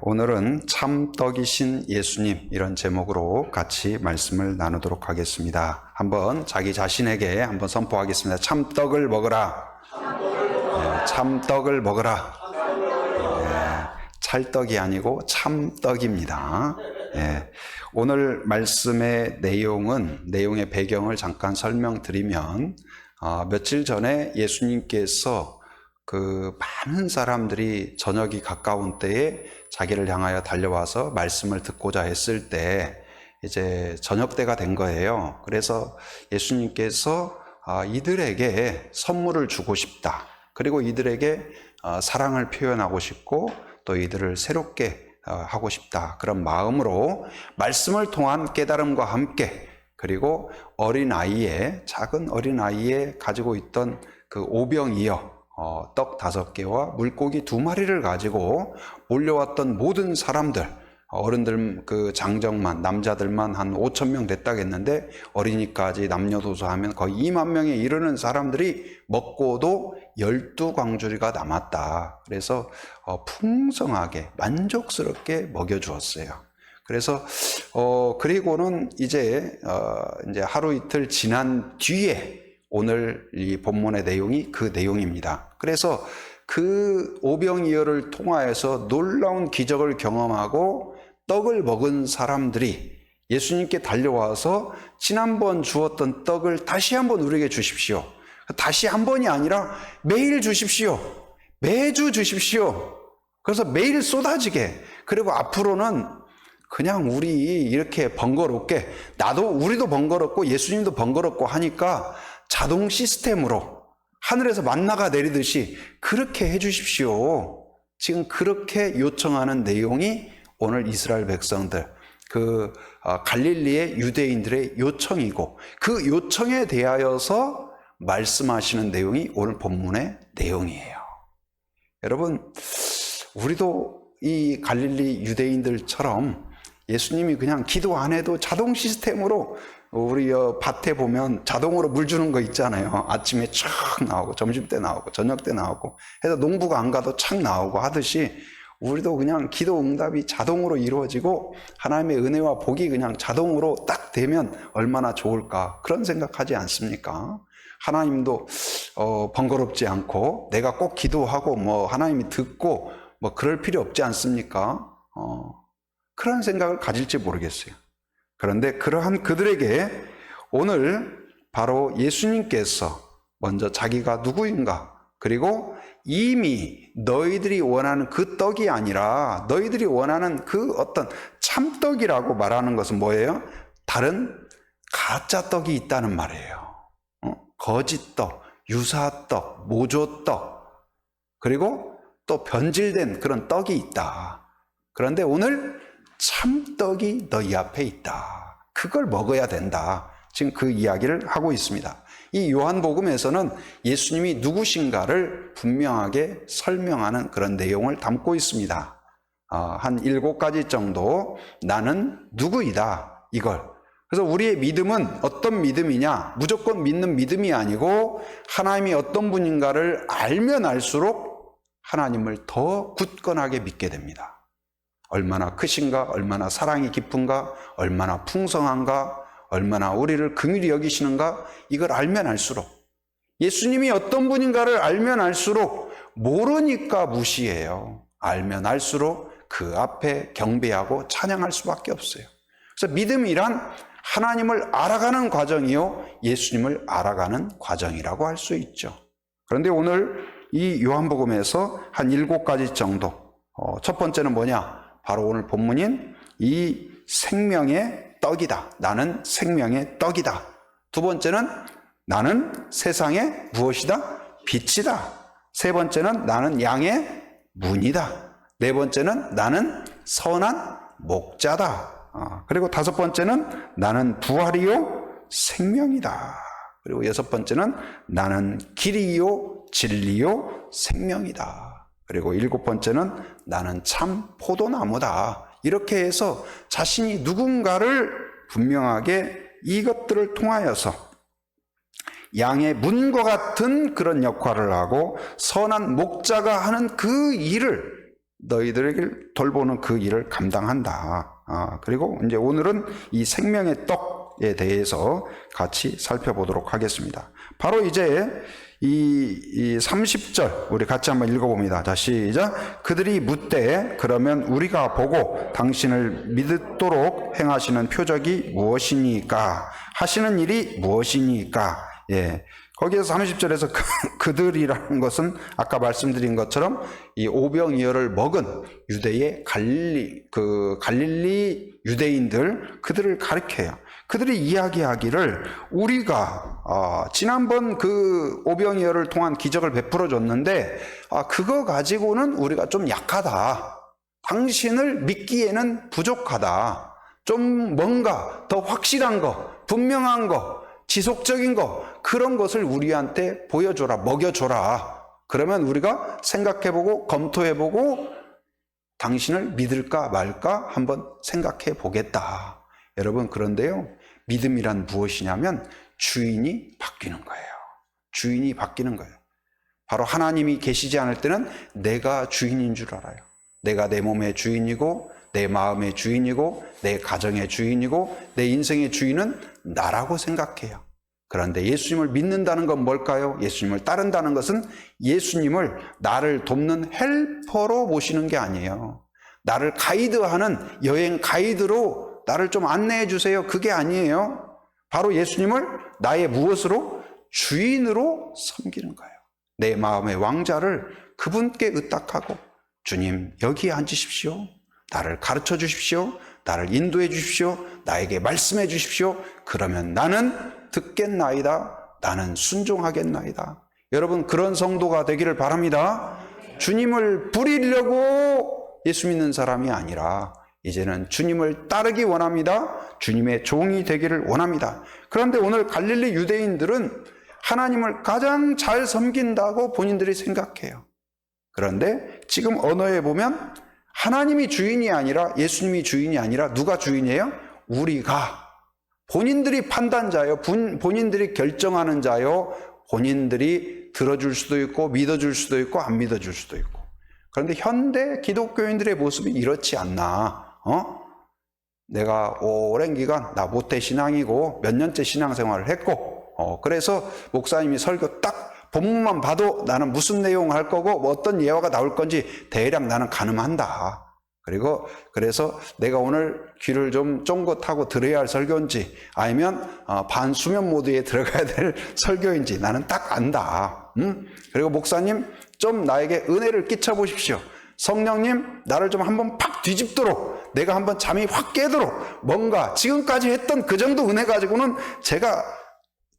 오늘은 참떡이신 예수님 이런 제목으로 같이 말씀을 나누도록 하겠습니다. 한번 자기 자신에게 한번 선포하겠습니다. 참떡을 먹으라. 참떡을 먹으라. 찰떡이 아니고 참떡입니다. 오늘 말씀의 내용의 배경을 잠깐 설명드리면 며칠 전에 예수님께서 많은 사람들이 저녁이 가까운 때에 자기를 향하여 달려와서 말씀을 듣고자 했을 때 이제 저녁 때가 된 거예요. 그래서 예수님께서 이들에게 선물을 주고 싶다. 그리고 이들에게 사랑을 표현하고 싶고 또 이들을 새롭게 하고 싶다. 그런 마음으로 말씀을 통한 깨달음과 함께 그리고 작은 어린아이에 가지고 있던 그 오병이어 떡 5개와 물고기 2마리를 가지고 몰려왔던 모든 사람들, 어른들 장정만, 남자들만 한 5,000명 됐다겠는데 어린이까지 남녀노소 하면 거의 2만 명에 이르는 사람들이 먹고도 12광주리가 남았다. 그래서 풍성하게 만족스럽게 먹여주었어요. 그래서 그리고는 이제 하루 이틀 지난 뒤에 오늘 이 본문의 내용이 그 내용입니다. 그래서 그 오병이어를 통하여서 놀라운 기적을 경험하고 떡을 먹은 사람들이 예수님께 달려와서 지난번 주었던 떡을 다시 한번 우리에게 주십시오. 다시 한 번이 아니라 매일 주십시오. 매주 주십시오. 그래서 매일 쏟아지게. 그리고 앞으로는 그냥 우리 이렇게 번거롭게 우리도 번거롭고 예수님도 번거롭고 하니까 자동 시스템으로 하늘에서 만나가 내리듯이 그렇게 해주십시오. 지금 그렇게 요청하는 내용이 오늘 이스라엘 백성들, 갈릴리의 유대인들의 요청이고 그 요청에 대하여서 말씀하시는 내용이 오늘 본문의 내용이에요. 여러분, 우리도 이 갈릴리 유대인들처럼 예수님이 그냥 기도 안 해도 자동 시스템으로 우리 밭에 보면 자동으로 물 주는 거 있잖아요. 아침에 촥 나오고 점심 때 나오고 저녁 때 나오고 해서 농부가 안 가도 착 나오고 하듯이 우리도 그냥 기도 응답이 자동으로 이루어지고 하나님의 은혜와 복이 그냥 자동으로 딱 되면 얼마나 좋을까 그런 생각하지 않습니까? 하나님도 번거롭지 않고 내가 꼭 기도하고 하나님이 듣고 그럴 필요 없지 않습니까? 그런 생각을 가질지 모르겠어요. 그런데 그러한 그들에게 오늘 바로 예수님께서 먼저 자기가 누구인가, 그리고 이미 너희들이 원하는 그 떡이 아니라 너희들이 원하는 그 어떤 참떡이라고 말하는 것은 뭐예요? 다른 가짜 떡이 있다는 말이에요. 거짓 떡, 유사 떡, 모조 떡, 그리고 또 변질된 그런 떡이 있다. 그런데 오늘 참떡이 너희 앞에 있다. 그걸 먹어야 된다. 지금 그 이야기를 하고 있습니다. 이 요한복음에서는 예수님이 누구신가를 분명하게 설명하는 그런 내용을 담고 있습니다. 한 7가지 정도 나는 누구이다. 이걸. 그래서 우리의 믿음은 어떤 믿음이냐? 무조건 믿는 믿음이 아니고 하나님이 어떤 분인가를 알면 알수록 하나님을 더 굳건하게 믿게 됩니다. 얼마나 크신가, 얼마나 사랑이 깊은가, 얼마나 풍성한가, 얼마나 우리를 긍휼히 여기시는가, 이걸 알면 알수록, 예수님이 어떤 분인가를 알면 알수록 모르니까 무시해요. 알면 알수록 그 앞에 경배하고 찬양할 수밖에 없어요. 그래서 믿음이란 하나님을 알아가는 과정이요, 예수님을 알아가는 과정이라고 할 수 있죠. 그런데 오늘 이 요한복음에서 한 7가지 정도, 첫 번째는 뭐냐? 바로 오늘 본문인 이 생명의 떡이다. 나는 생명의 떡이다. 두 번째는 나는 세상의 무엇이다? 빛이다. 세 번째는 나는 양의 문이다. 네 번째는 나는 선한 목자다. 그리고 5번째는 나는 부활이요 생명이다. 그리고 6번째는 나는 길이요 진리요 생명이다. 그리고 7번째는 나는 참 포도나무다. 이렇게 해서 자신이 누군가를 분명하게 이것들을 통하여서 양의 문과 같은 그런 역할을 하고 선한 목자가 하는 그 일을 너희들을 돌보는 그 일을 감당한다. 그리고 이제 오늘은 이 생명의 떡에 대해서 같이 살펴보도록 하겠습니다. 바로 이제 이 30절 우리 같이 한번 읽어봅니다. 자, 시작. 그들이 묻되 그러면 우리가 보고 당신을 믿도록 행하시는 표적이 무엇이니까? 하시는 일이 무엇이니까? 예. 거기에서 30절에서 그들이라는 것은 아까 말씀드린 것처럼 이 오병이어를 먹은 유대의 갈릴리 유대인들, 그들을 가리켜요. 그들이 이야기하기를 우리가 지난번 그 오병이어를 통한 기적을 베풀어 줬는데 그거 가지고는 우리가 좀 약하다. 당신을 믿기에는 부족하다. 좀 뭔가 더 확실한 거, 분명한 거, 지속적인 거, 그런 것을 우리한테 보여줘라, 먹여줘라. 그러면 우리가 생각해보고 검토해보고 당신을 믿을까 말까 한번 생각해 보겠다. 여러분, 그런데요, 믿음이란 무엇이냐면 주인이 바뀌는 거예요. 주인이 바뀌는 거예요. 바로 하나님이 계시지 않을 때는 내가 주인인 줄 알아요. 내가 내 몸의 주인이고 내 마음의 주인이고 내 가정의 주인이고 내 인생의 주인은 나라고 생각해요. 그런데 예수님을 믿는다는 건 뭘까요? 예수님을 따른다는 것은 예수님을 나를 돕는 헬퍼로 모시는 게 아니에요. 나를 가이드하는 여행 가이드로 나를 좀 안내해 주세요. 그게 아니에요. 바로 예수님을 나의 무엇으로? 주인으로 섬기는 거예요. 내 마음의 왕자를 그분께 의탁하고 주님 여기 앉으십시오. 나를 가르쳐 주십시오. 나를 인도해 주십시오. 나에게 말씀해 주십시오. 그러면 나는 듣겠나이다. 나는 순종하겠나이다. 여러분, 그런 성도가 되기를 바랍니다. 주님을 부리려고 예수 믿는 사람이 아니라 이제는 주님을 따르기 원합니다. 주님의 종이 되기를 원합니다. 그런데 오늘 갈릴리 유대인들은 하나님을 가장 잘 섬긴다고 본인들이 생각해요. 그런데 지금 언어에 보면 하나님이 주인이 아니라, 예수님이 주인이 아니라 누가 주인이에요? 우리가. 본인들이 판단자요. 본인들이 결정하는 자요. 본인들이 들어줄 수도 있고 믿어줄 수도 있고 안 믿어줄 수도 있고. 그런데 현대 기독교인들의 모습이 이렇지 않나? 내가 오랜 기간 나 모태 신앙이고 몇 년째 신앙생활을 했고 그래서 목사님이 설교 딱 본문만 봐도 나는 무슨 내용을 할 거고 뭐 어떤 예화가 나올 건지 대략 나는 가늠한다. 그래서 내가 오늘 귀를 좀 쫑긋하고 들어야 할 설교인지 아니면 반수면 모드에 들어가야 될 설교인지 나는 딱 안다. 그리고 목사님 좀 나에게 은혜를 끼쳐 보십시오. 성령님 나를 좀 한번 팍 뒤집도록, 내가 한번 잠이 확 깨도록, 뭔가 지금까지 했던 그 정도 은혜 가지고는 제가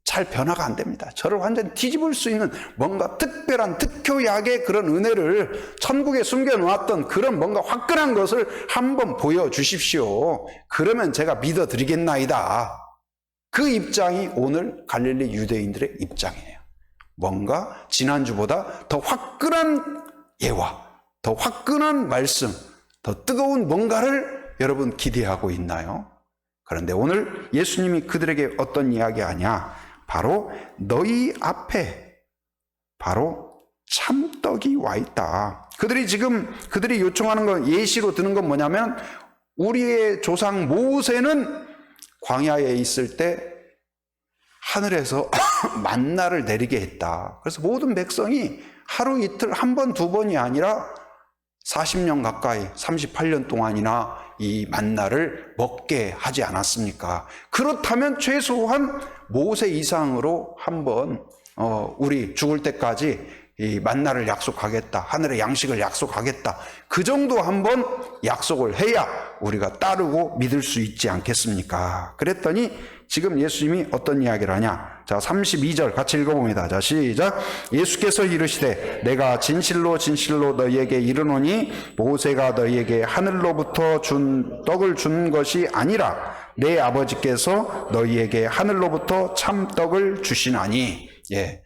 잘 변화가 안 됩니다. 저를 완전히 뒤집을 수 있는 뭔가 특별한 특효약의 그런 은혜를 천국에 숨겨놓았던 그런 뭔가 화끈한 것을 한번 보여주십시오. 그러면 제가 믿어드리겠나이다. 그 입장이 오늘 갈릴리 유대인들의 입장이에요. 뭔가 지난주보다 더 화끈한 예화, 더 화끈한 말씀, 더 뜨거운 뭔가를 여러분 기대하고 있나요? 그런데 오늘 예수님이 그들에게 어떤 이야기 하냐? 바로 너희 앞에 바로 참떡이 와 있다. 그들이 요청하는 건, 예시로 드는 건 뭐냐면, 우리의 조상 모세는 광야에 있을 때 하늘에서 만나를 내리게 했다. 그래서 모든 백성이 하루 이틀 한 번, 두 번이 아니라 40년 가까이 38년 동안이나 이 만나를 먹게 하지 않았습니까? 그렇다면 최소한 모세 이상으로 한번 우리 죽을 때까지 이 만나를 약속하겠다, 하늘의 양식을 약속하겠다, 그 정도 한번 약속을 해야 우리가 따르고 믿을 수 있지 않겠습니까? 그랬더니 지금 예수님이 어떤 이야기를 하냐? 자, 32절 같이 읽어봅니다. 자, 시작. 예수께서 이르시되 내가 진실로 진실로 너희에게 이르노니 모세가 너희에게 하늘로부터 준 떡을 준 것이 아니라 내 아버지께서 너희에게 하늘로부터 참떡을 주시나니. 예.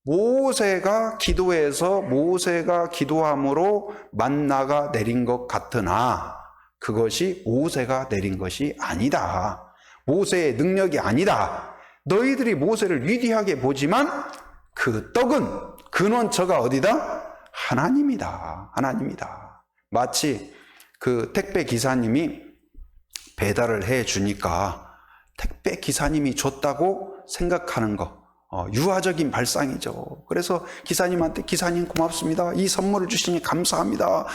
모세가 기도해서 모세가 기도함으로 만나가 내린 것 같으나 그것이 모세가 내린 것이 아니다. 모세의 능력이 아니다. 너희들이 모세를 위대하게 보지만 그 떡은 근원처가 어디다? 하나님이다. 하나님이다. 마치 그 택배 기사님이 배달을 해 주니까 택배 기사님이 줬다고 생각하는 거, 유아적인 발상이죠. 그래서 기사님한테 기사님 고맙습니다. 이 선물을 주시니 감사합니다.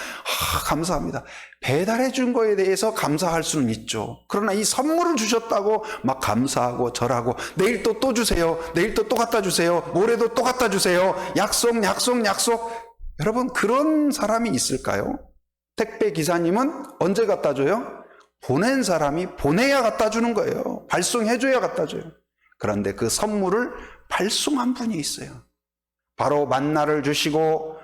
감사합니다. 배달해 준 거에 대해서 감사할 수는 있죠. 그러나 이 선물을 주셨다고 막 감사하고 절하고 내일 또 주세요. 내일 또 갖다 주세요. 모레도 또 갖다 주세요. 약속. 여러분, 그런 사람이 있을까요? 택배 기사님은 언제 갖다 줘요? 보낸 사람이 보내야 갖다 주는 거예요. 발송해줘야 갖다 줘요. 그런데 그 선물을 발송한 분이 있어요. 바로 만나를 주시고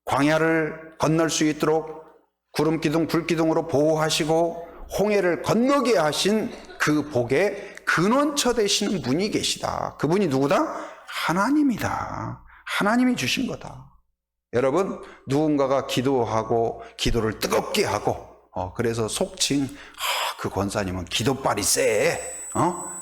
광야를 건널 수 있도록 구름 기둥 불 기둥으로 보호하시고 홍해를 건너게 하신 그 복의 근원처 되시는 분이 계시다. 그분이 누구다? 하나님이다. 하나님이 주신 거다. 여러분, 누군가가 기도하고 기도를 뜨겁게 하고 그래서 속칭 그 권사님은 기도빨이 세,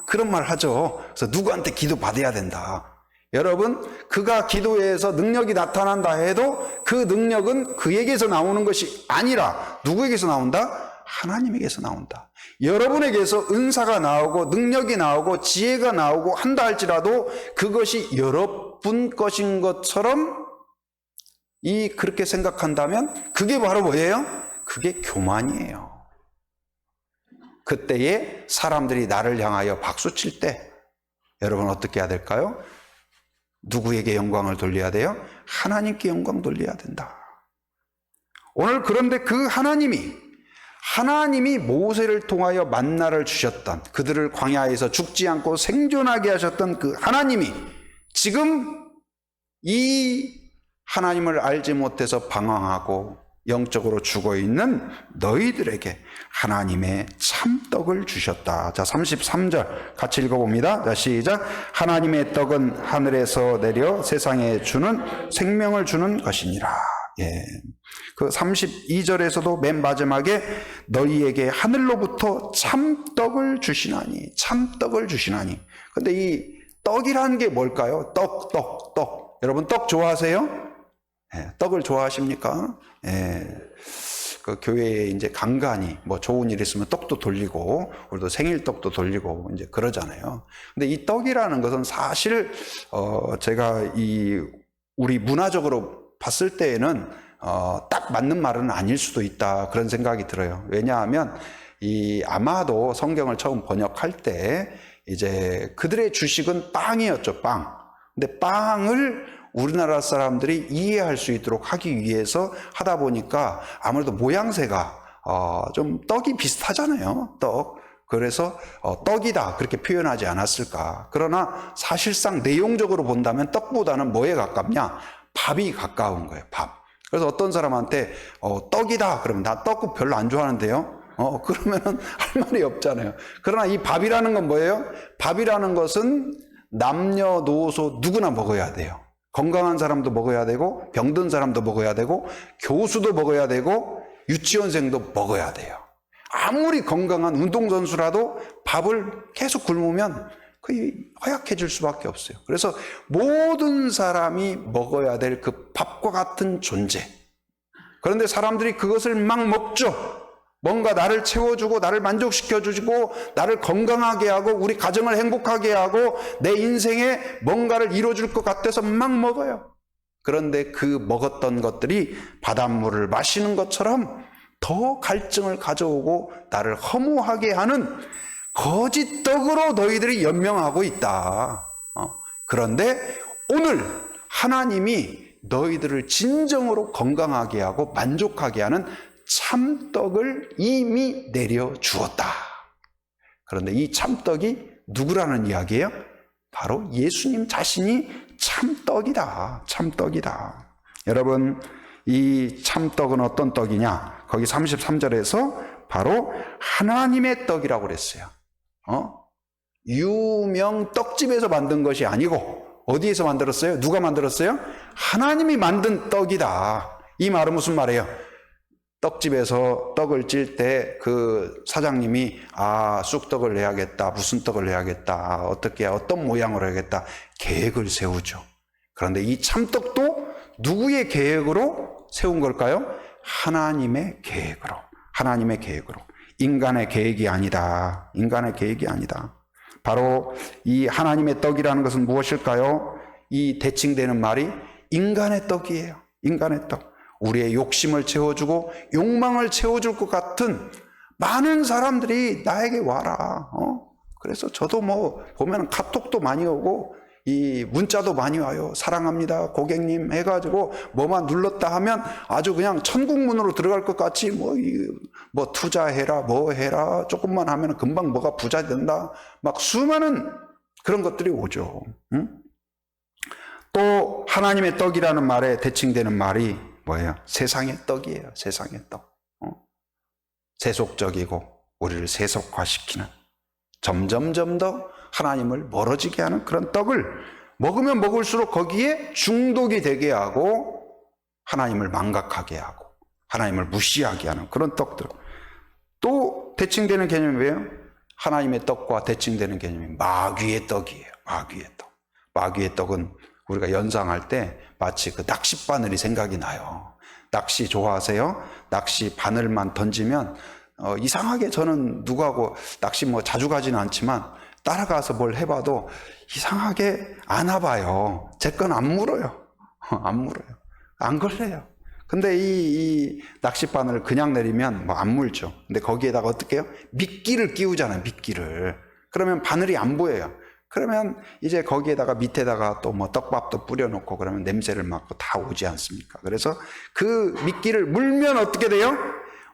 그런 말 하죠. 그래서 누구한테 기도 받아야 된다. 여러분, 그가 기도해서 능력이 나타난다 해도 그 능력은 그에게서 나오는 것이 아니라 누구에게서 나온다? 하나님에게서 나온다. 여러분에게서 은사가 나오고 능력이 나오고 지혜가 나오고 한다 할지라도 그것이 여러분 것인 것처럼 그렇게 생각한다면 그게 바로 뭐예요? 그게 교만이에요. 그때에 사람들이 나를 향하여 박수칠 때 여러분 어떻게 해야 될까요? 누구에게 영광을 돌려야 돼요? 하나님께 영광 돌려야 된다. 오늘 그런데 그 하나님이 모세를 통하여 만나를 주셨던, 그들을 광야에서 죽지 않고 생존하게 하셨던 그 하나님이 지금 이 하나님을 알지 못해서 방황하고 영적으로 죽어있는 너희들에게 하나님의 참떡을 주셨다. 자, 33절 같이 읽어봅니다. 자, 시작. 하나님의 떡은 하늘에서 내려 세상에 주는 생명을 주는 것이니라. 예. 그 32절에서도 맨 마지막에 너희에게 하늘로부터 참떡을 주시나니, 참떡을 주시나니. 근데 이 떡이라는 게 뭘까요? 떡. 여러분 떡 좋아하세요? 떡을 좋아하십니까? 그 교회에 이제 간간히 뭐 좋은 일 있으면 떡도 돌리고, 우리도 생일 떡도 돌리고 이제 그러잖아요. 근데 이 떡이라는 것은 사실 제가 우리 문화적으로 봤을 때에는 딱 맞는 말은 아닐 수도 있다, 그런 생각이 들어요. 왜냐하면 아마도 성경을 처음 번역할 때 이제 그들의 주식은 빵이었죠, 빵. 근데 빵을 우리나라 사람들이 이해할 수 있도록 하기 위해서 하다 보니까 아무래도 모양새가 좀 떡이 비슷하잖아요. 떡. 그래서 떡이다 그렇게 표현하지 않았을까. 그러나 사실상 내용적으로 본다면 떡보다는 뭐에 가깝냐? 밥이 가까운 거예요. 밥. 그래서 어떤 사람한테 떡이다 그러면 나 떡국 별로 안 좋아하는데요. 그러면은 할 말이 없잖아요. 그러나 이 밥이라는 건 뭐예요? 밥이라는 것은 남녀노소 누구나 먹어야 돼요. 건강한 사람도 먹어야 되고 병든 사람도 먹어야 되고 교수도 먹어야 되고 유치원생도 먹어야 돼요. 아무리 건강한 운동선수라도 밥을 계속 굶으면 거의 허약해질 수밖에 없어요. 그래서 모든 사람이 먹어야 될 그 밥과 같은 존재. 그런데 사람들이 그것을 막 먹죠. 뭔가 나를 채워주고 나를 만족시켜주고 나를 건강하게 하고 우리 가정을 행복하게 하고 내 인생에 뭔가를 이뤄줄 것 같아서 막 먹어요. 그런데 그 먹었던 것들이 바닷물을 마시는 것처럼 더 갈증을 가져오고 나를 허무하게 하는 거짓 떡으로 너희들이 연명하고 있다. 그런데 오늘 하나님이 너희들을 진정으로 건강하게 하고 만족하게 하는 참떡을 이미 내려주었다. 그런데 이 참떡이 누구라는 이야기예요? 바로 예수님 자신이 참떡이다. 참떡이다. 여러분, 이 참떡은 어떤 떡이냐? 거기 33절에서 바로 하나님의 떡이라고 그랬어요. 유명 떡집에서 만든 것이 아니고 어디에서 만들었어요? 누가 만들었어요? 하나님이 만든 떡이다. 이 말은 무슨 말이에요? 떡집에서 떡을 찔 때 그 사장님이 쑥떡을 내야겠다, 무슨 떡을 내야겠다, 어떤 모양으로 해야겠다 계획을 세우죠. 그런데 이 참떡도 누구의 계획으로 세운 걸까요? 하나님의 계획으로, 하나님의 계획으로. 인간의 계획이 아니다. 인간의 계획이 아니다. 바로 이 하나님의 떡이라는 것은 무엇일까요? 이 대칭되는 말이 인간의 떡이에요. 인간의 떡. 우리의 욕심을 채워주고 욕망을 채워줄 것 같은 많은 사람들이 나에게 와라. 그래서 저도 뭐 보면 카톡도 많이 오고 이 문자도 많이 와요. 사랑합니다 고객님 해가지고 뭐만 눌렀다 하면 아주 그냥 천국문으로 들어갈 것 같이 뭐 투자해라 뭐 해라 조금만 하면 금방 뭐가 부자 된다 막 수많은 그런 것들이 오죠. 또 하나님의 떡이라는 말에 대칭되는 말이 뭐예요? 세상의 떡이에요. 세상의 떡. 세속적이고 우리를 세속화시키는 점점점 더 하나님을 멀어지게 하는 그런 떡을 먹으면 먹을수록 거기에 중독이 되게 하고 하나님을 망각하게 하고 하나님을 무시하게 하는 그런 떡들. 또 대칭되는 개념이 뭐예요? 하나님의 떡과 대칭되는 개념이 마귀의 떡이에요. 마귀의 떡. 마귀의 떡은 우리가 연상할 때 마치 그 낚시 바늘이 생각이 나요. 낚시 좋아하세요? 낚시 바늘만 던지면 이상하게 저는 누구하고 낚시 뭐 자주 가지는 않지만 따라가서 뭘 해봐도 이상하게 안 와봐요. 제 건 안 물어요. 안 물어요. 안 걸려요. 근데 이 낚싯바늘을 그냥 내리면 뭐 안 물죠. 근데 거기에다가 어떻게 해요? 미끼를 끼우잖아요. 미끼를. 그러면 바늘이 안 보여요. 그러면 이제 거기에다가 밑에다가 또 뭐 떡밥도 뿌려놓고 그러면 냄새를 맡고 다 오지 않습니까? 그래서 그 미끼를 물면 어떻게 돼요?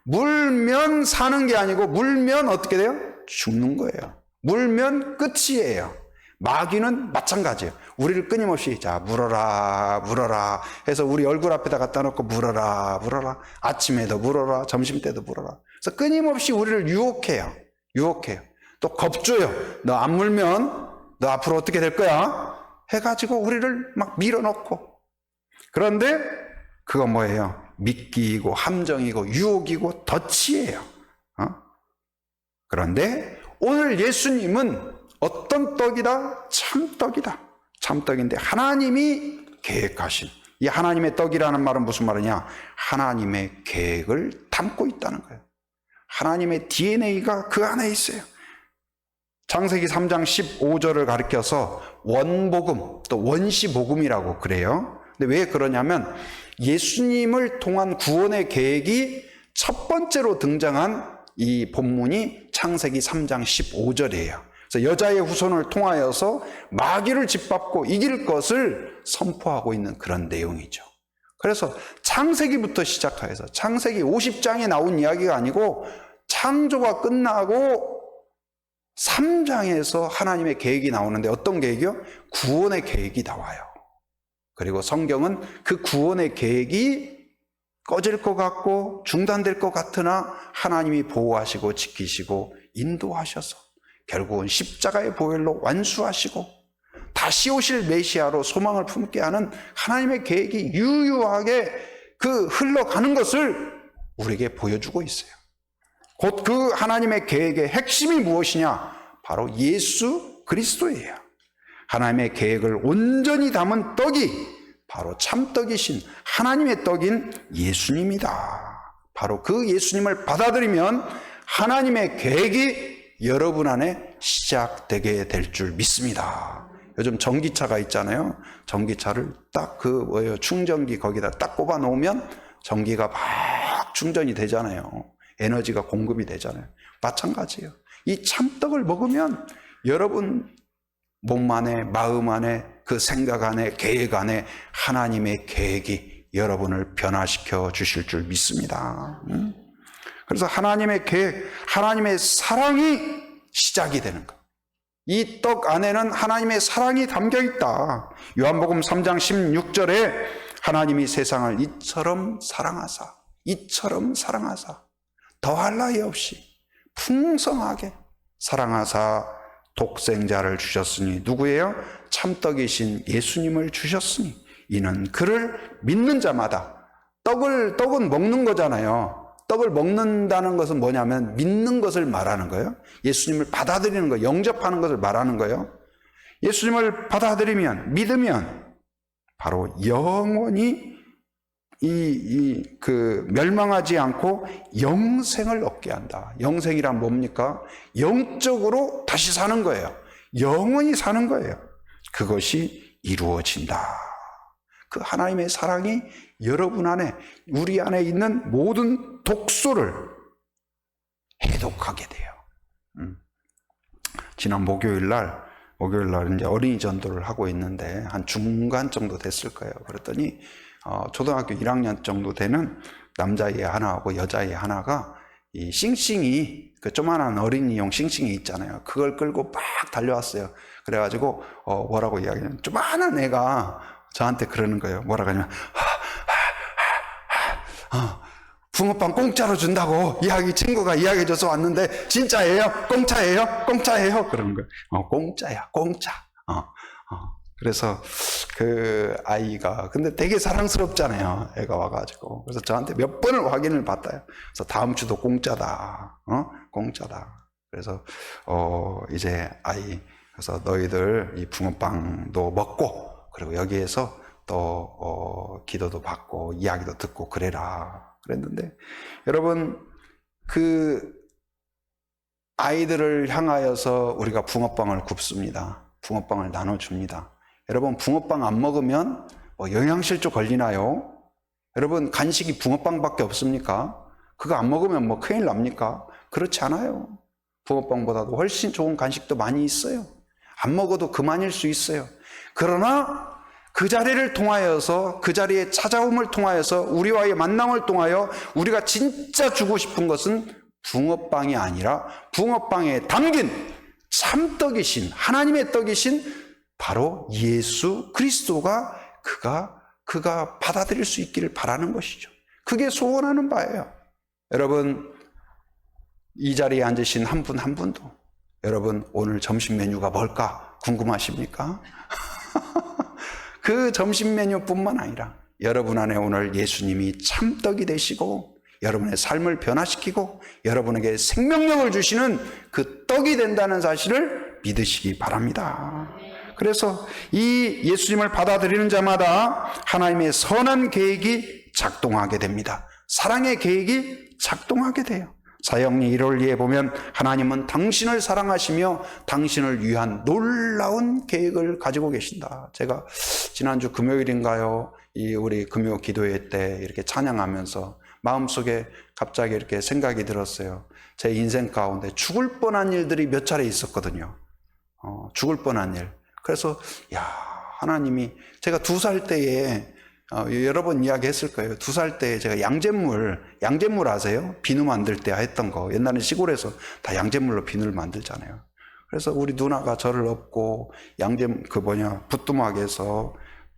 물면 사는 게 아니고 물면 어떻게 돼요? 죽는 거예요. 물면 끝이에요. 마귀는 마찬가지예요. 우리를 끊임없이 자 물어라 물어라 해서 우리 얼굴 앞에다 갖다 놓고 물어라 물어라 아침에도 물어라 점심때도 물어라. 그래서 끊임없이 우리를 유혹해요. 유혹해요. 또 겁줘요. 너 안 물면 너 앞으로 어떻게 될 거야? 해가지고 우리를 막 밀어넣고. 그런데 그건 뭐예요? 미끼이고 함정이고 유혹이고 덫이에요. 그런데 오늘 예수님은 어떤 떡이다? 참떡이다. 참떡인데 하나님이 계획하신 이 하나님의 떡이라는 말은 무슨 말이냐? 하나님의 계획을 담고 있다는 거예요. 하나님의 DNA가 그 안에 있어요. 창세기 3장 15절을 가리켜서 원복음 또 원시복음이라고 그래요. 근데 왜 그러냐면 예수님을 통한 구원의 계획이 첫 번째로 등장한 이 본문이 창세기 3장 15절이에요. 그래서 여자의 후손을 통하여서 마귀를 짓밟고 이길 것을 선포하고 있는 그런 내용이죠. 그래서 창세기부터 시작해서 창세기 50장에 나온 이야기가 아니고 창조가 끝나고 3장에서 하나님의 계획이 나오는데 어떤 계획이요? 구원의 계획이 나와요. 그리고 성경은 그 구원의 계획이 꺼질 것 같고 중단될 것 같으나 하나님이 보호하시고 지키시고 인도하셔서 결국은 십자가의 보혈로 완수하시고 다시 오실 메시아로 소망을 품게 하는 하나님의 계획이 유유하게 그 흘러가는 것을 우리에게 보여주고 있어요. 곧 그 하나님의 계획의 핵심이 무엇이냐? 바로 예수 그리스도예요. 하나님의 계획을 온전히 담은 떡이 바로 참떡이신 하나님의 떡인 예수님이다. 바로 그 예수님을 받아들이면 하나님의 계획이 여러분 안에 시작되게 될 줄 믿습니다. 요즘 전기차가 있잖아요. 전기차를 딱 충전기 거기다 딱 꼽아 놓으면 전기가 막 충전이 되잖아요. 에너지가 공급이 되잖아요. 마찬가지예요. 이 참떡을 먹으면 여러분 몸 안에 마음 안에 그 생각 안에 계획 안에 하나님의 계획이 여러분을 변화시켜 주실 줄 믿습니다. 그래서 하나님의 계획, 하나님의 사랑이 시작이 되는 것. 이 떡 안에는 하나님의 사랑이 담겨 있다. 요한복음 3장 16절에 하나님이 세상을 이처럼 사랑하사 더할 나위 없이 풍성하게 사랑하사 독생자를 주셨으니 누구예요? 참떡이신 예수님을 주셨으니 이는 그를 믿는 자마다 떡은 먹는 거잖아요. 떡을 먹는다는 것은 뭐냐면 믿는 것을 말하는 거예요. 예수님을 받아들이는 거, 영접하는 것을 말하는 거예요. 예수님을 받아들이면 믿으면 바로 영원히 멸망하지 않고 영생을 얻게 한다. 영생이란 뭡니까? 영적으로 다시 사는 거예요. 영원히 사는 거예요. 그것이 이루어진다. 그 하나님의 사랑이 여러분 안에, 우리 안에 있는 모든 독소를 해독하게 돼요. 지난 목요일 날 이제 어린이 전도를 하고 있는데 한 중간 정도 됐을 거예요. 그랬더니 초등학교 1학년 정도 되는 남자애 하나하고 여자애 하나가 이 싱싱이, 그 조만한 어린이용 싱싱이 있잖아요. 그걸 끌고 막 달려왔어요. 그래가지고 뭐라고 이야기하냐면, 조만한 애가 저한테 그러는 거예요. 뭐라고 하냐면 붕어빵 공짜로 준다고 친구가 이야기해줘서 왔는데 진짜예요? 공짜예요? 공짜예요? 그러는 거예요. 공짜야, 공짜. 그래서 그 아이가, 근데 되게 사랑스럽잖아요. 애가 와가지고. 그래서 저한테 몇 번을 확인을 받아요. 그래서 다음 주도 공짜다. 공짜다. 그래서 이제 그래서 너희들 이 붕어빵도 먹고, 그리고 여기에서 또 기도도 받고 이야기도 듣고 그래라. 그랬는데, 여러분, 그 아이들을 향하여서 우리가 붕어빵을 굽습니다. 붕어빵을 나눠줍니다. 여러분, 붕어빵 안 먹으면 영양실조 걸리나요? 여러분, 간식이 붕어빵밖에 없습니까? 그거 안 먹으면 큰일 납니까? 그렇지 않아요. 붕어빵보다도 훨씬 좋은 간식도 많이 있어요. 안 먹어도 그만일 수 있어요. 그러나 그 자리를 통하여서, 그 자리의 찾아옴을 통하여서, 우리와의 만남을 통하여 우리가 진짜 주고 싶은 것은 붕어빵이 아니라 붕어빵에 담긴 참떡이신, 하나님의 떡이신 바로 예수 그리스도가 그가 받아들일 수 있기를 바라는 것이죠. 그게 소원하는 바예요. 여러분, 이 자리에 앉으신 한 분 한 분도 여러분, 오늘 점심 메뉴가 뭘까 궁금하십니까? 그 점심 메뉴뿐만 아니라 여러분 안에 오늘 예수님이 참떡이 되시고 여러분의 삶을 변화시키고 여러분에게 생명력을 주시는 그 떡이 된다는 사실을 믿으시기 바랍니다. 그래서 이 예수님을 받아들이는 자마다 하나님의 선한 계획이 작동하게 됩니다. 사랑의 계획이 작동하게 돼요. 사형리 1월리에 보면 하나님은 당신을 사랑하시며 당신을 위한 놀라운 계획을 가지고 계신다. 제가 지난주 금요일인가요? 우리 금요 기도회 때 이렇게 찬양하면서 마음속에 갑자기 이렇게 생각이 들었어요. 제 인생 가운데 죽을 뻔한 일들이 몇 차례 있었거든요. 죽을 뻔한 일. 그래서 하나님이, 제가 2살 때에 여러 번 이야기했을 거예요. 2살 때 제가 양잿물 아세요? 비누 만들 때 했던 거. 옛날에 시골에서 다 양잿물로 비누를 만들잖아요. 그래서 우리 누나가 저를 업고 부뚜막에서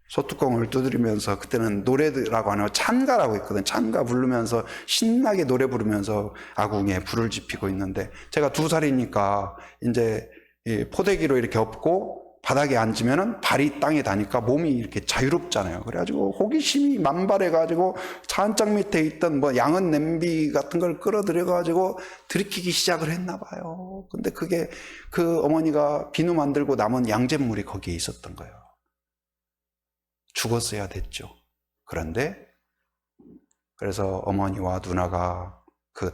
소뚜껑을 두드리면서, 그때는 노래라고 하나 찬가라고 있거든. 찬가 부르면서 신나게 노래 부르면서 아궁이에 불을 지피고 있는데, 제가 2살이니까 이제 포대기로 이렇게 엎고 바닥에 앉으면은 발이 땅에 닿으니까 몸이 이렇게 자유롭잖아요. 그래가지고 호기심이 만발해가지고 찬장 밑에 있던 양은 냄비 같은 걸 끌어들여가지고 들이키기 시작을 했나 봐요. 근데 그게 그 어머니가 비누 만들고 남은 양잿물이 거기에 있었던 거예요. 죽었어야 됐죠. 그래서 어머니와 누나가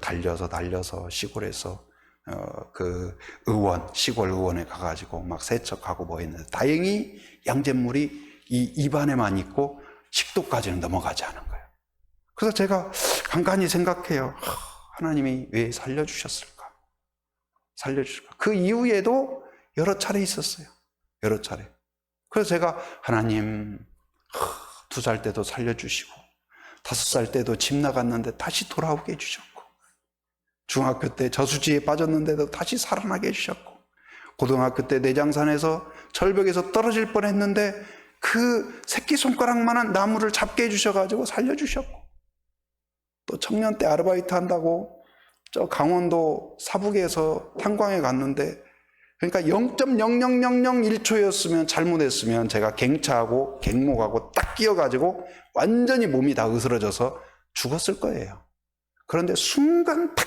달려서 시골에서 시골 의원에 가가지고 막 세척하고 했는데, 다행히 양잿물이 이 입안에만 있고 식도까지는 넘어가지 않은 거예요. 그래서 제가 간간히 생각해요. 하나님이 왜 살려주셨을까? 그 이후에도 여러 차례 있었어요. 여러 차례. 그래서 제가 하나님, 2살 때도 살려주시고 5살 때도 집 나갔는데 다시 돌아오게 해주셨고, 중학교 때 저수지에 빠졌는데도 다시 살아나게 해주셨고, 고등학교 때 내장산에서 절벽에서 떨어질 뻔했는데 그 새끼손가락만한 나무를 잡게 해주셔가지고 살려주셨고, 또 청년 때 아르바이트 한다고 저 강원도 사북에서 탄광에 갔는데, 그러니까 0.00001초였으면 잘못했으면 제가 갱차하고 갱목하고 딱 끼어가지고 완전히 몸이 다 으스러져서 죽었을 거예요. 그런데 순간 딱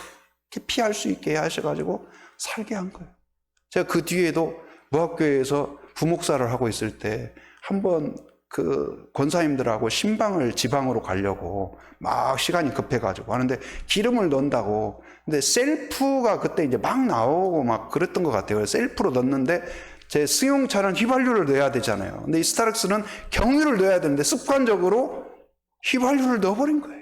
피할 수 있게 하셔가지고 살게 한 거예요. 제가 그 뒤에도 무학교에서 부목사를 하고 있을 때 한번 그 권사님들하고 신방을 지방으로 가려고 막 시간이 급해가지고 하는데 기름을 넣는다고. 근데 셀프가 그때 이제 막 나오고 막 그랬던 것 같아요. 셀프로 넣는데 제 승용차는 휘발유를 넣어야 되잖아요. 근데 이 스타렉스는 경유를 넣어야 되는데 습관적으로 휘발유를 넣어버린 거예요.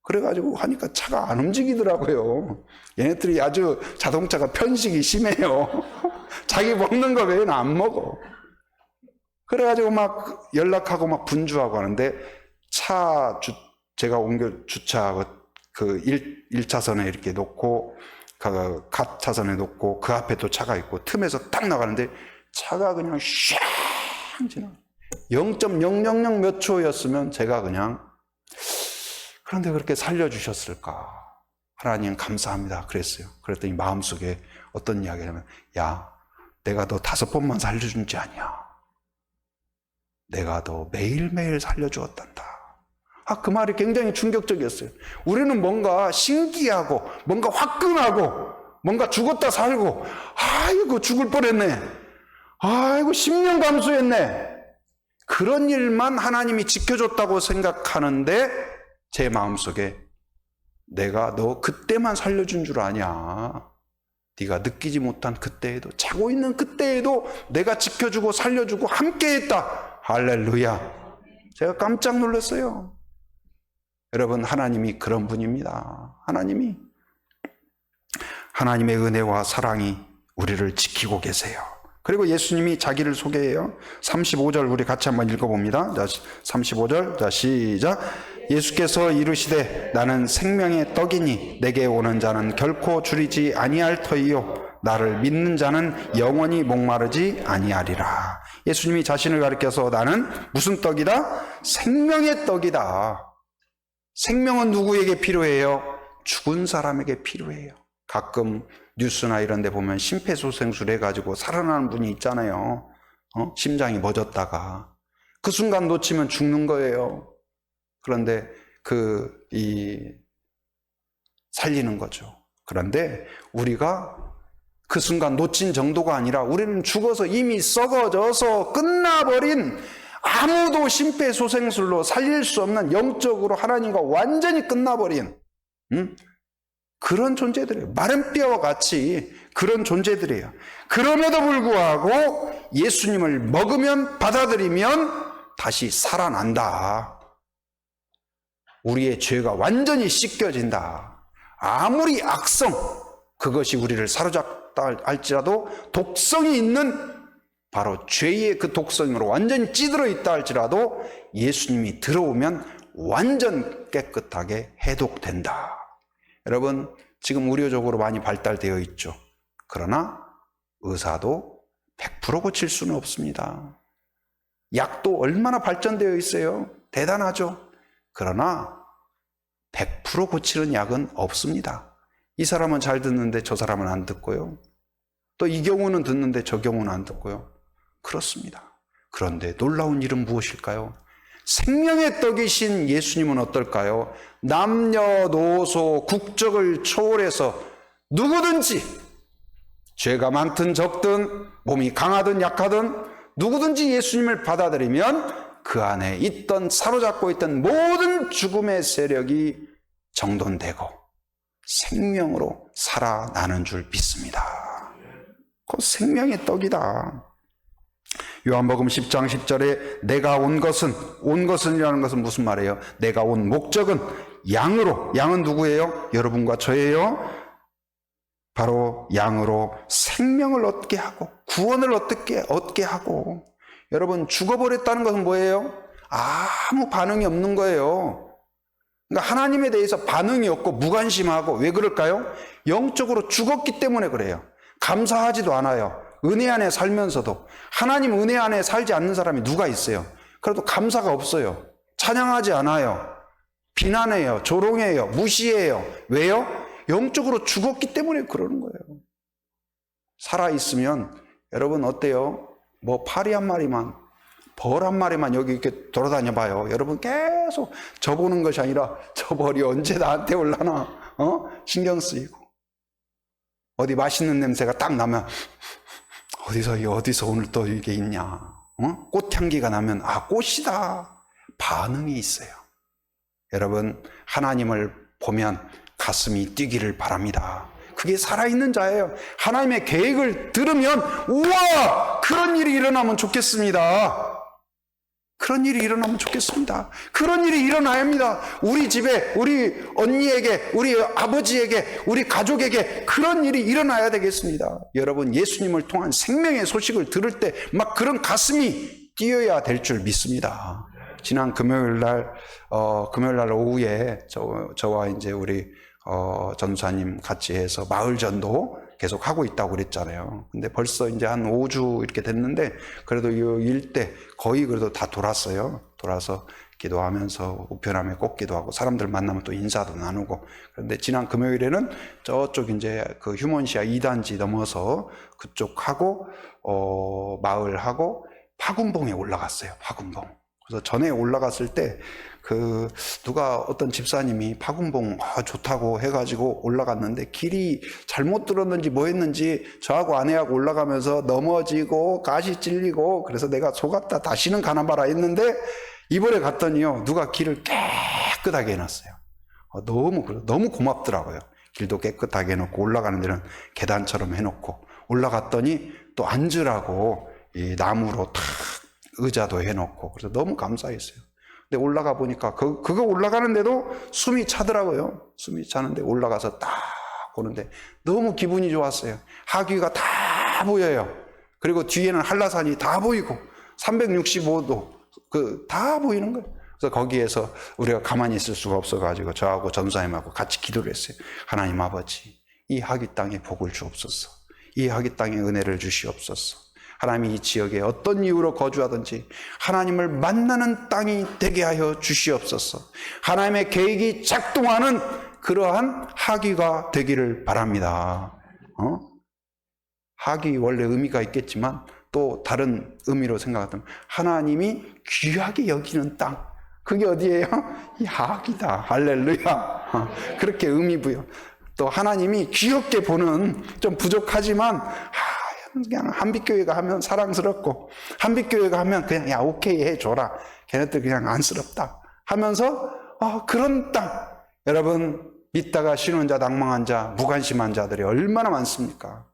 그래가지고 하니까 차가 안 움직이더라고요. 얘네들이 아주 자동차가 편식이 심해요. 자기 먹는 거 외에는 안 먹어. 그래가지고 막 연락하고 막 분주하고 하는데 제가 주차 그 1차선에 이렇게 놓고 그 갓 차선에 놓고 그 앞에 또 차가 있고 틈에서 딱 나가는데 차가 그냥 샥 지나. 0.000 몇 초였으면 제가 그냥 그런데 그렇게 살려주셨을까? 하나님 감사합니다. 그랬어요. 그랬더니 마음속에 어떤 이야기냐면 야, 내가 너 5번만 살려준 지 아니야. 내가 너 매일매일 살려주었단다. 그 말이 굉장히 충격적이었어요. 우리는 뭔가 신기하고 뭔가 화끈하고 뭔가 죽었다 살고 아이고 죽을 뻔했네. 아이고 10년 감수했네. 그런 일만 하나님이 지켜줬다고 생각하는데 제 마음속에 내가 너 그때만 살려준 줄 아냐. 네가 느끼지 못한 그때에도 자고 있는 그때에도 내가 지켜주고 살려주고 함께했다. 할렐루야. 제가 깜짝 놀랐어요. 여러분 하나님이 그런 분입니다. 하나님의 은혜와 사랑이 우리를 지키고 계세요. 그리고 예수님이 자기를 소개해요. 35절 우리 같이 한번 읽어봅니다. 자, 35절 자 시작. 예수께서 이르시되 나는 생명의 떡이니 내게 오는 자는 결코 줄이지 아니할 터이요 나를 믿는 자는 영원히 목마르지 아니하리라. 예수님이 자신을 가리켜서 나는 무슨 떡이다? 생명의 떡이다. 생명은 누구에게 필요해요? 죽은 사람에게 필요해요. 가끔 뉴스나 이런 데 보면 심폐소생술 해가지고 살아나는 분이 있잖아요. 심장이 멎었다가 그 순간 놓치면 죽는 거예요. 그런데 살리는 거죠. 그런데 우리가 그 순간 놓친 정도가 아니라 우리는 죽어서 이미 썩어져서 끝나버린 아무도 심폐소생술로 살릴 수 없는 영적으로 하나님과 완전히 끝나버린 그런 존재들이에요. 마른 뼈와 같이 그런 존재들이에요. 그럼에도 불구하고 예수님을 먹으면 받아들이면 다시 살아난다. 우리의 죄가 완전히 씻겨진다. 아무리 악성 그것이 우리를 사로잡다 할지라도 독성이 있는 바로 죄의 그 독성으로 완전히 찌들어 있다 할지라도 예수님이 들어오면 완전 깨끗하게 해독된다. 여러분 지금 의료적으로 많이 발달되어 있죠. 그러나 의사도 100% 고칠 수는 없습니다. 약도 얼마나 발전되어 있어요. 대단하죠. 그러나 100% 고치는 약은 없습니다. 이 사람은 잘 듣는데 저 사람은 안 듣고요. 또 이 경우는 듣는데 저 경우는 안 듣고요. 그렇습니다. 그런데 놀라운 일은 무엇일까요? 생명의 떡이신 예수님은 어떨까요? 남녀노소 국적을 초월해서 누구든지 죄가 많든 적든 몸이 강하든 약하든 누구든지 예수님을 받아들이면 그 안에 있던 사로잡고 있던 모든 죽음의 세력이 정돈되고 생명으로 살아나는 줄 믿습니다. 그 생명의 떡이다. 요한복음 10장 10절에 내가 온 것은이라는 것은 무슨 말이에요? 내가 온 목적은 양으로, 양은 누구예요? 여러분과 저예요. 바로 양으로 생명을 얻게 하고 구원을 얻게 하고. 여러분 죽어버렸다는 것은 뭐예요? 아무 반응이 없는 거예요. 그러니까 하나님에 대해서 반응이 없고 무관심하고. 왜 그럴까요? 영적으로 죽었기 때문에 그래요. 감사하지도 않아요. 은혜 안에 살면서도. 하나님 은혜 안에 살지 않는 사람이 누가 있어요? 그래도 감사가 없어요. 찬양하지 않아요. 비난해요. 조롱해요. 무시해요. 왜요? 영적으로 죽었기 때문에 그러는 거예요. 살아있으면 여러분 어때요? 뭐 파리 한 마리만, 벌 한 마리만 여기 이렇게 돌아다녀 봐요. 여러분 계속 저 보는 것이 아니라 저 벌이 언제 나한테 올라나 신경 쓰이고, 어디 맛있는 냄새가 딱 나면 어디서 오늘 또 이게 있냐. 꽃향기가 나면 꽃이다. 반응이 있어요. 여러분, 하나님을 보면 가슴이 뛰기를 바랍니다. 그게 살아있는 자예요. 하나님의 계획을 들으면 우와! 그런 일이 일어나면 좋겠습니다. 그런 일이 일어나면 좋겠습니다. 그런 일이 일어나야 합니다. 우리 집에, 우리 언니에게, 우리 아버지에게, 우리 가족에게 그런 일이 일어나야 되겠습니다. 여러분, 예수님을 통한 생명의 소식을 들을 때 막 그런 가슴이 뛰어야 될 줄 믿습니다. 지난 금요일 날 오후에 저와 이제 우리 전사님 같이 해서 마을 전도 계속 하고 있다고 그랬잖아요. 근데 벌써 이제 한 5주 이렇게 됐는데 그래도 이 일대 거의 그래도 다 돌았어요. 돌아서 기도하면서 우편함에 꽂기도 하고 사람들 만나면 또 인사도 나누고. 그런데 지난 금요일에는 저쪽 이제 그 휴먼시아 2단지 넘어서 그쪽 하고 마을하고 파군봉에 올라갔어요. 파군봉. 그래서 전에 올라갔을 때 누가 어떤 집사님이 파군봉 좋다고 해가지고 올라갔는데 길이 잘못 들었는지 뭐 했는지 저하고 아내하고 올라가면서 넘어지고 가시 찔리고 그래서 내가 속았다 다시는 가나 봐라 했는데 이번에 갔더니요 누가 길을 깨끗하게 해놨어요. 너무 고맙더라고요. 길도 깨끗하게 해놓고 올라가는 데는 계단처럼 해놓고 올라갔더니 또 앉으라고 이 나무로 탁 의자도 해놓고 그래서 너무 감사했어요. 근데 올라가 보니까 그거 올라가는데도 숨이 차더라고요. 숨이 차는데 올라가서 딱 보는데 너무 기분이 좋았어요. 하귀가 다 보여요. 그리고 뒤에는 한라산이 다 보이고 365도 다 보이는 거예요. 그래서 거기에서 우리가 가만히 있을 수가 없어가지고 저하고 전사님하고 같이 기도를 했어요. 하나님 아버지, 이 하귀 땅에 복을 주옵소서. 이 하귀 땅에 은혜를 주시옵소서. 하나님이 이 지역에 어떤 이유로 거주하든지 하나님을 만나는 땅이 되게 하여 주시옵소서. 하나님의 계획이 작동하는 그러한 하귀가 되기를 바랍니다. 하귀 원래 의미가 있겠지만 또 다른 의미로 생각하면 하나님이 귀하게 여기는 땅, 그게 어디예요? 이 하귀다. 할렐루야. 그렇게 의미 부여. 또 하나님이 귀엽게 보는, 좀 부족하지만 그냥 한빛교회가 하면 사랑스럽고 한빛교회가 하면 그냥 야 오케이 해줘라, 걔네들 그냥 안쓰럽다 하면서 그런 땅. 여러분, 믿다가 쉬는 자, 낭망한 자, 무관심한 자들이 얼마나 많습니까?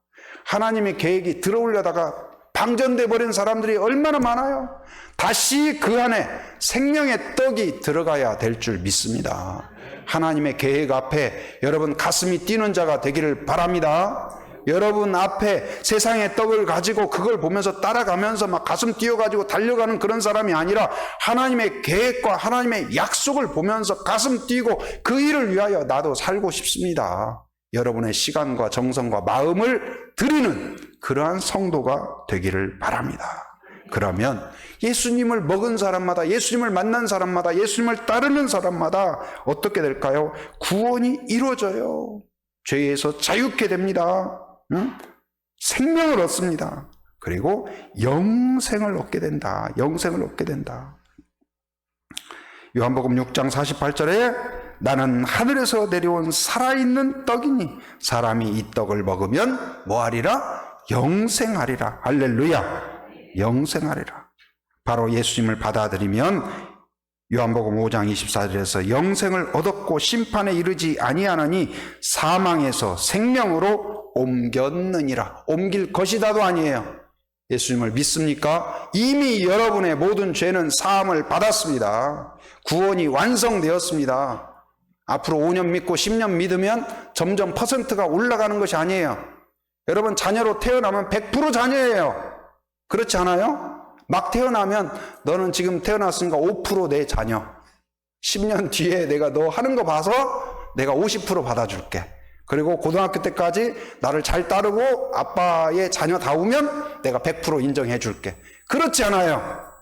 하나님의 계획이 들어오려다가 방전돼 버린 사람들이 얼마나 많아요. 다시 그 안에 생명의 떡이 들어가야 될 줄 믿습니다. 하나님의 계획 앞에 여러분 가슴이 뛰는 자가 되기를 바랍니다. 여러분 앞에 세상의 떡을 가지고 그걸 보면서 따라가면서 막 가슴 뛰어가지고 달려가는 그런 사람이 아니라 하나님의 계획과 하나님의 약속을 보면서 가슴 뛰고 그 일을 위하여 나도 살고 싶습니다. 여러분의 시간과 정성과 마음을 드리는 그러한 성도가 되기를 바랍니다. 그러면 예수님을 먹은 사람마다, 예수님을 만난 사람마다, 예수님을 따르는 사람마다 어떻게 될까요? 구원이 이루어져요. 죄에서 자유케 됩니다. 생명을 얻습니다. 그리고 영생을 얻게 된다. 영생을 얻게 된다. 요한복음 6장 48절에 나는 하늘에서 내려온 살아있는 떡이니 사람이 이 떡을 먹으면 뭐하리라? 영생하리라. 할렐루야. 영생하리라. 바로 예수님을 받아들이면 요한복음 5장 24절에서 영생을 얻었고 심판에 이르지 아니하느니 사망에서 생명으로 옮겼느니라. 옮길 것이다도 아니에요. 예수님을 믿습니까? 이미 여러분의 모든 죄는 사함을 받았습니다. 구원이 완성되었습니다. 앞으로 5년 믿고 10년 믿으면 점점 퍼센트가 올라가는 것이 아니에요. 여러분, 자녀로 태어나면 100% 자녀예요. 그렇지 않아요? 막 태어나면 너는 지금 태어났으니까 5% 내 자녀. 10년 뒤에 내가 너 하는 거 봐서 내가 50% 받아줄게. 그리고 고등학교 때까지 나를 잘 따르고 아빠의 자녀다우면 내가 100% 인정해 줄게. 그렇지 않아요.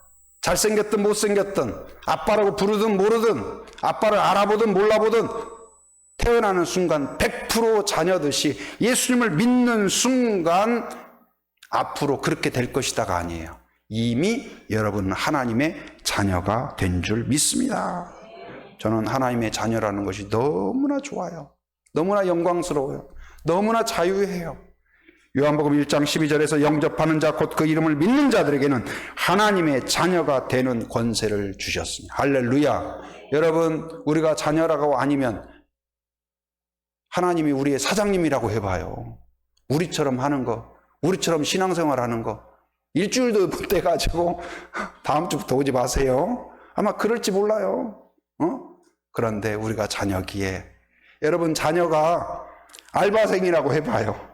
잘생겼든 못생겼든 아빠라고 부르든 모르든 아빠를 알아보든 몰라보든 태어나는 순간 100% 자녀듯이 예수님을 믿는 순간 앞으로 그렇게 될 것이다가 아니에요. 이미 여러분은 하나님의 자녀가 된 줄 믿습니다. 저는 하나님의 자녀라는 것이 너무나 좋아요. 너무나 영광스러워요. 너무나 자유해요. 요한복음 1장 12절에서 영접하는 자 곧 그 이름을 믿는 자들에게는 하나님의 자녀가 되는 권세를 주셨습니다. 할렐루야. 여러분, 우리가 자녀라고 아니면 하나님이 우리의 사장님이라고 해봐요. 우리처럼 하는 거, 우리처럼 신앙생활 하는 거 일주일도 못 돼가지고 다음 주부터 오지 마세요. 아마 그럴지 몰라요. 그런데 우리가 자녀기에, 여러분 자녀가 알바생이라고 해봐요.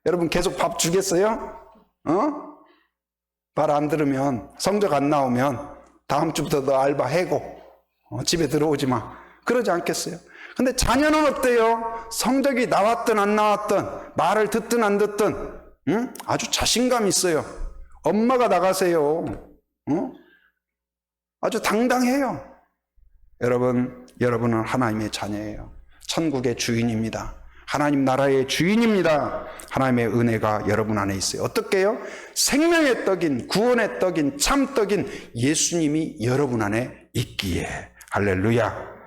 여러분 계속 밥 주겠어요? 말 안 들으면, 성적 안 나오면 다음 주부터 너 알바 해고, 집에 들어오지 마, 그러지 않겠어요? 근데 자녀는 어때요? 성적이 나왔든 안 나왔든, 말을 듣든 안 듣든 아주 자신감 있어요. 엄마가 나가세요. 아주 당당해요. 여러분은 하나님의 자녀예요. 천국의 주인입니다. 하나님 나라의 주인입니다. 하나님의 은혜가 여러분 안에 있어요. 어떻게 해요? 생명의 떡인, 구원의 떡인, 참떡인 예수님이 여러분 안에 있기에. 할렐루야.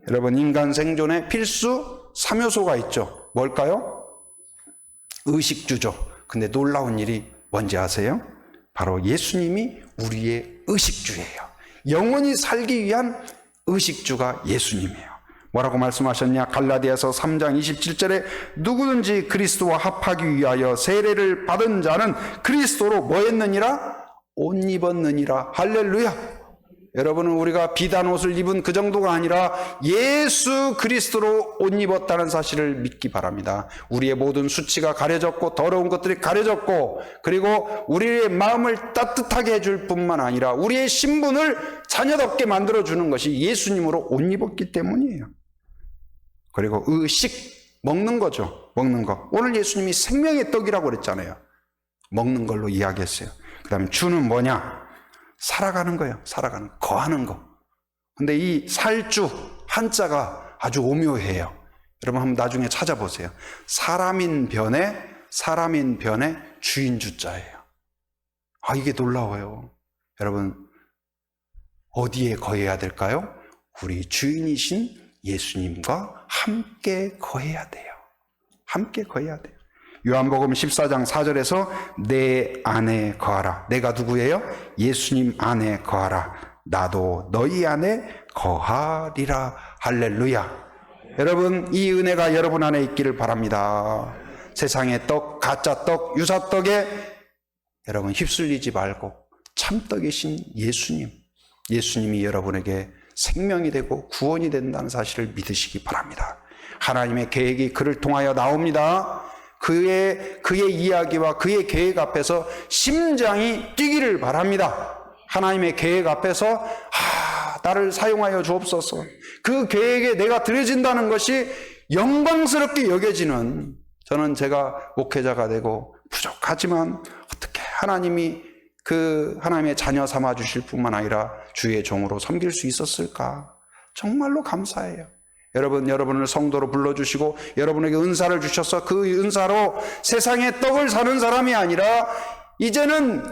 여러분, 인간 생존에 필수 3요소가 있죠. 뭘까요? 의식주죠. 근데 놀라운 일이 뭔지 아세요? 바로 예수님이 우리의 의식주예요. 영원히 살기 위한 의식주가 예수님이에요. 뭐라고 말씀하셨냐? 갈라디아서 3장 27절에 누구든지 그리스도와 합하기 위하여 세례를 받은 자는 그리스도로 뭐 했느니라? 옷 입었느니라. 할렐루야. 여러분은 우리가 비단 옷을 입은 그 정도가 아니라 예수 그리스도로 옷 입었다는 사실을 믿기 바랍니다. 우리의 모든 수치가 가려졌고 더러운 것들이 가려졌고, 그리고 우리의 마음을 따뜻하게 해줄 뿐만 아니라 우리의 신분을 자녀답게 만들어주는 것이 예수님으로 옷 입었기 때문이에요. 그리고 의식, 먹는 거죠. 먹는 거. 오늘 예수님이 생명의 떡이라고 그랬잖아요. 먹는 걸로 이야기했어요. 그 다음에 주는 뭐냐? 살아가는 거예요. 살아가는 거, 거하는 거. 근데 이 살주 한자가 아주 오묘해요. 여러분 한번 나중에 찾아보세요. 사람인 변에 주인 주자예요. 이게 놀라워요. 여러분, 어디에 거해야 될까요? 우리 주인이신 예수님과 함께 거해야 돼요. 함께 거해야 돼요. 요한복음 14장 4절에서 내 안에 거하라. 내가 누구예요? 예수님 안에 거하라. 나도 너희 안에 거하리라. 할렐루야. 여러분, 이 은혜가 여러분 안에 있기를 바랍니다. 세상의 떡, 가짜 떡, 유사 떡에 여러분 휩쓸리지 말고 참떡이신 예수님이 여러분에게 생명이 되고 구원이 된다는 사실을 믿으시기 바랍니다. 하나님의 계획이 그를 통하여 나옵니다. 그의 이야기와 그의 계획 앞에서 심장이 뛰기를 바랍니다. 하나님의 계획 앞에서 나를 사용하여 주옵소서. 그 계획에 내가 들여진다는 것이 영광스럽게 여겨지는, 저는 제가 목회자가 되고 부족하지만 어떻게 하나님이 하나님의 자녀 삼아 주실 뿐만 아니라 주의 종으로 섬길 수 있었을까? 정말로 감사해요. 여러분을 성도로 불러주시고 여러분에게 은사를 주셔서 그 은사로 세상의 떡을 사는 사람이 아니라 이제는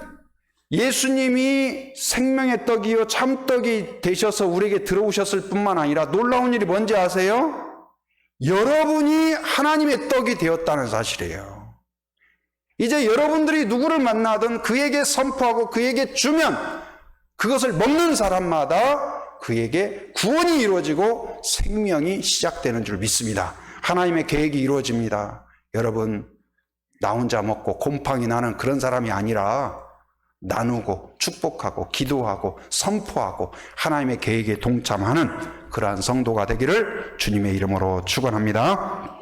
예수님이 생명의 떡이요 참떡이 되셔서 우리에게 들어오셨을 뿐만 아니라 놀라운 일이 뭔지 아세요? 여러분이 하나님의 떡이 되었다는 사실이에요. 이제 여러분들이 누구를 만나든 그에게 선포하고 그에게 주면 그것을 먹는 사람마다 그에게 구원이 이루어지고 생명이 시작되는 줄 믿습니다. 하나님의 계획이 이루어집니다. 여러분, 나 혼자 먹고 곰팡이 나는 그런 사람이 아니라 나누고 축복하고 기도하고 선포하고 하나님의 계획에 동참하는 그러한 성도가 되기를 주님의 이름으로 축원합니다.